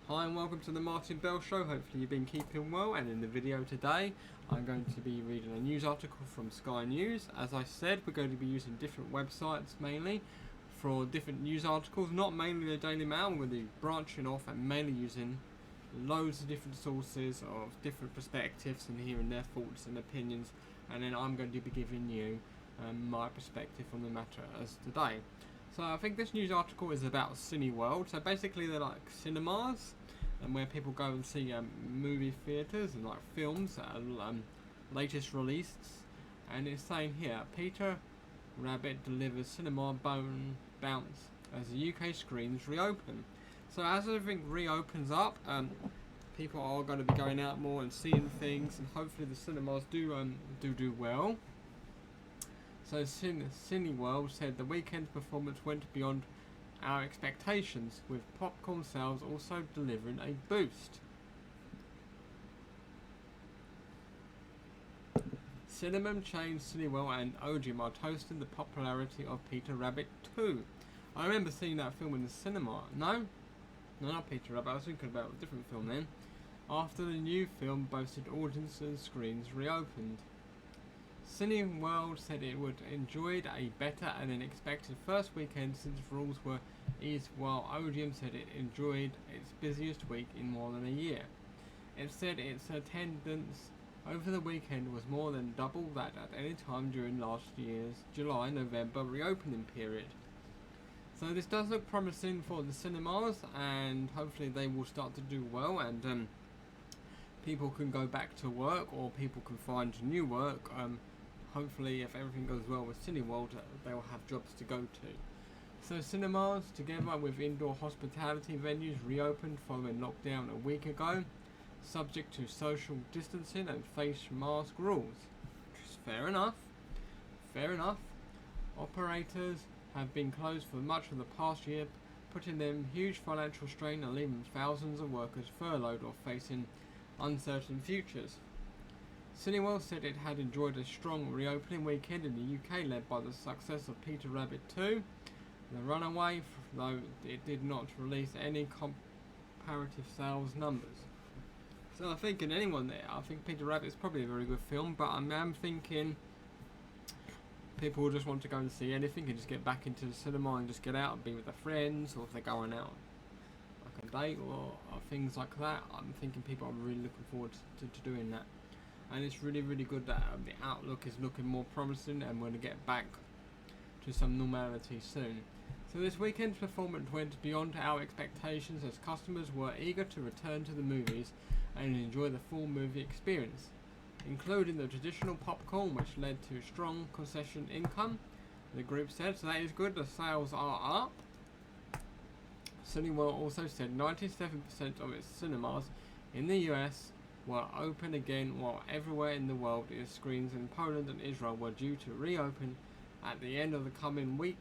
Hi and welcome to the Martin Bell Show. Hopefully you've been keeping well, and in the video today I'm going to be reading a news article from Sky News. As I said, we're going to be using different websites mainly for different news articles, not mainly the Daily Mail. We're going to be branching off and mainly using loads of different sources of different perspectives and hearing their thoughts and opinions, and then I'm going to be giving you my perspective on the matter as today. So I think this news article is about Cineworld. So basically they're like cinemas, and where people go and see movie theatres and like films that are latest released. And it's saying here, Peter Rabbit delivers cinema bounce as the UK screens reopen. So as everything reopens up, people are going to be going out more and seeing things, and hopefully the cinemas do well. So Cineworld said the weekend performance went beyond our expectations, with popcorn sales also delivering a boost. Cinnamon chain Cineworld and Odeon are toasting the popularity of Peter Rabbit 2. I remember seeing that film in the cinema. No, not Peter Rabbit. I was thinking about a different film then. After the new film boasted audiences and screens reopened. Cineworld said it would enjoyed a better than expected first weekend since rules were eased, while Odeon said it enjoyed its busiest week in more than a year. It said its attendance over the weekend was more than double that at any time during last year's July-November reopening period. So this does look promising for the cinemas, and hopefully they will start to do well, and people can go back to work, or people can find new work. Hopefully, if everything goes well with Cineworld, they will have jobs to go to. So cinemas, together with indoor hospitality venues, reopened following lockdown a week ago, subject to social distancing and face mask rules. Which is fair enough. Fair enough. Operators have been closed for much of the past year, putting them huge financial strain and leaving thousands of workers furloughed or facing uncertain futures. Cineworld said it had enjoyed a strong reopening weekend in the UK, led by the success of Peter Rabbit 2, The Runaway, though it did not release any comparative sales numbers. So I'm thinking anyone there, I think Peter Rabbit is probably a very good film, but I'm thinking people will just want to go and see anything and just get back into the cinema and just get out and be with their friends, or if they're going out like a date or things like that. I'm thinking people are really looking forward to doing that. And it's really good that the outlook is looking more promising, and we're going to get back to some normality soon. So this weekend's performance went beyond our expectations, as customers were eager to return to the movies and enjoy the full movie experience, including the traditional popcorn, which led to strong concession income, the group said. So that is good, the sales are up. Cineworld also said 97% of its cinemas in the US were open again, while everywhere in the world its screens in Poland and Israel were due to reopen at the end of the coming week,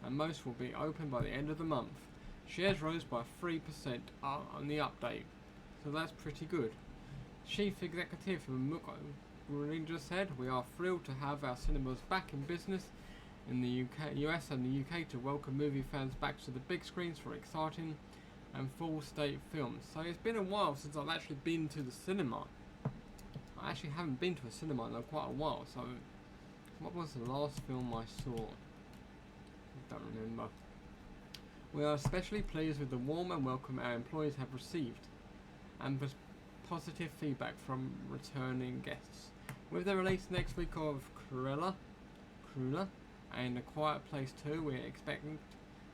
and most will be open by the end of the month. Shares rose by 3% on the update, so that's pretty good. Chief Executive Muk Gurinder said, "We are thrilled to have our cinemas back in business in the US and the UK to welcome movie fans back to the big screens for exciting and full state films." So it's been a while since I've actually been to the cinema. I actually haven't been to a cinema in quite a while, so what was the last film I saw? I don't remember. We are especially pleased with the warm and welcome our employees have received, and positive feedback from returning guests. With the release next week of Cruella and A Quiet Place 2, we're expecting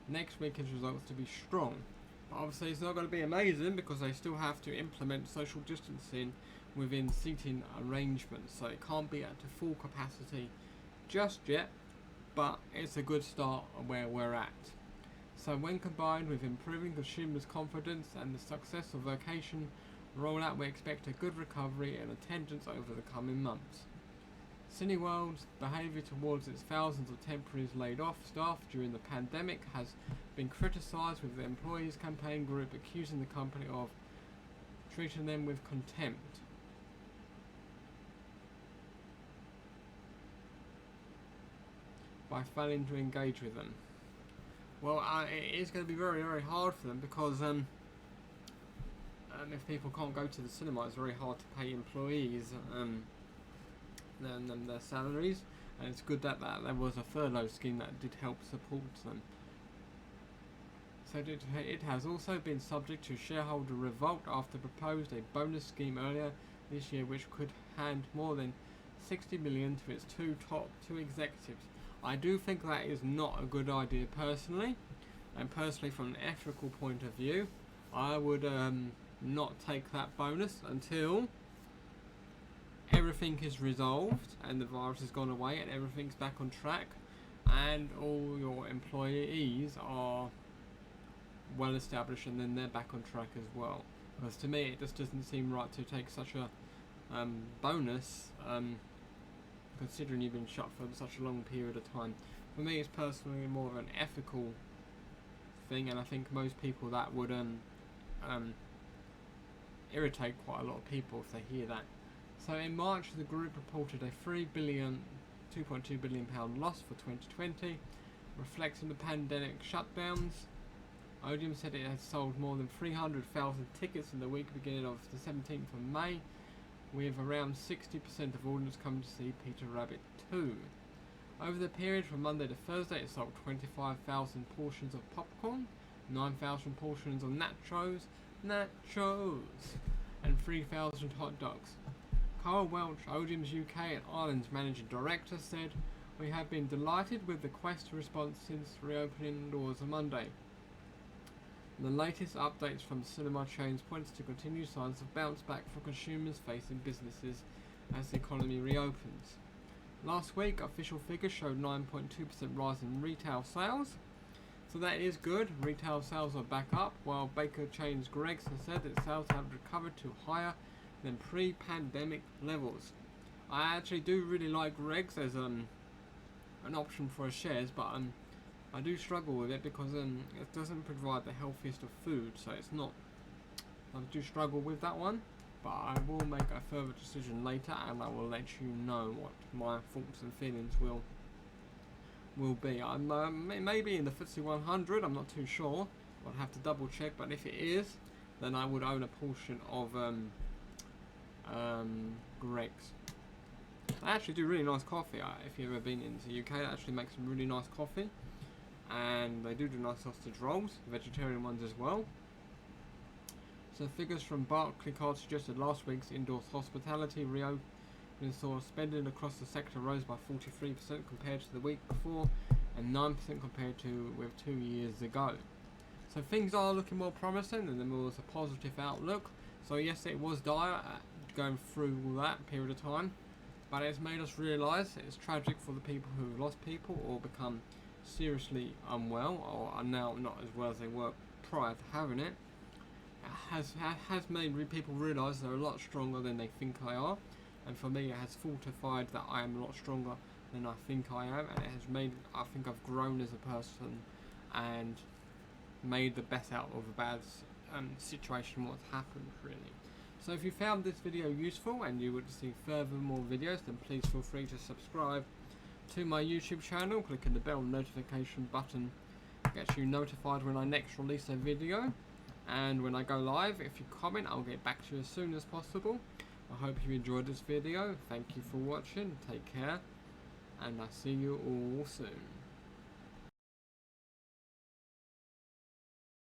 next weekend's results to be strong. But obviously it's not going to be amazing, because they still have to implement social distancing within seating arrangements, so it can't be at full capacity just yet, but it's a good start where we're at. So when combined with improving consumers' confidence and the success of vacation rollout, we expect a good recovery in attendance over the coming months. Cineworld's behaviour towards its thousands of temporary laid off staff during the pandemic has been criticised, with the employees campaign group accusing the company of treating them with contempt. By failing to engage with them. Well, it is going to be very hard for them, because if people can't go to the cinema, it's very hard to pay employees their salaries, and it's good that there was a furlough scheme that did help support them. So it has also been subject to shareholder revolt after proposed a bonus scheme earlier this year which could hand more than 60 million to its top two executives. I do think that is not a good idea personally, and personally from an ethical point of view, I would not take that bonus until everything is resolved and the virus has gone away and everything's back on track and all your employees are well established and then they're back on track as well. Because to me it just doesn't seem right to take such a bonus considering you've been shut for such a long period of time. For me it's personally more of an ethical thing, and I think most people that would irritate quite a lot of people if they hear that. So in March the group reported a £2.2 billion loss for 2020, reflecting the pandemic shutdowns. Odeon said it had sold more than 300,000 tickets in the week beginning of the 17th of May, with around 60% of audience coming to see Peter Rabbit 2. Over the period from Monday to Thursday, it sold 25,000 portions of popcorn, 9,000 portions of nachos, and 3,000 hot dogs. Carl Welch, Odeon's UK and Ireland's managing director, said, "We have been delighted with the Quest response since reopening doors on Monday. The latest updates from cinema chains points to continued signs of bounce back for consumers facing businesses as the economy reopens. Last week, official figures showed 9.2% rise in retail sales, so that is good. Retail sales are back up, while baker chains Greggs has said that sales have recovered to higher than pre-pandemic levels. I actually do really like Greggs as an option for shares, but I do struggle with it because it doesn't provide the healthiest of food, so it's not. I do struggle with that one, but I will make a further decision later, and I will let you know what my thoughts and feelings will be. I'm maybe in the FTSE 100. I'm not too sure. I'll have to double check, but if it is, then I would own a portion of Greggs. They actually do really nice coffee. If you've ever been into the UK, they actually make some really nice coffee. And they do nice sausage rolls, vegetarian ones as well. So figures from Barclaycard suggested last week's indoor hospitality reopening saw spending across the sector rose by 43% compared to the week before and 9% compared to with 2 years ago. So things are looking more promising and there was a positive outlook. So yes, it was dire going through all that period of time, but it's made us realise it's tragic for the people who lost people or become seriously unwell or are now not as well as they were prior to having it. It has made people realise they're a lot stronger than they think they are, and for me it has fortified that I am a lot stronger than I think I am, and it has made I think I've grown as a person and made the best out of a bad situation what's happened really. So if you found this video useful and you would see further more videos, then please feel free to subscribe to my YouTube channel. Clicking the bell notification button gets you notified when I next release a video, and when I go live, if you comment, I'll get back to you as soon as possible. I hope you enjoyed this video. Thank you for watching, take care, and I'll see you all soon.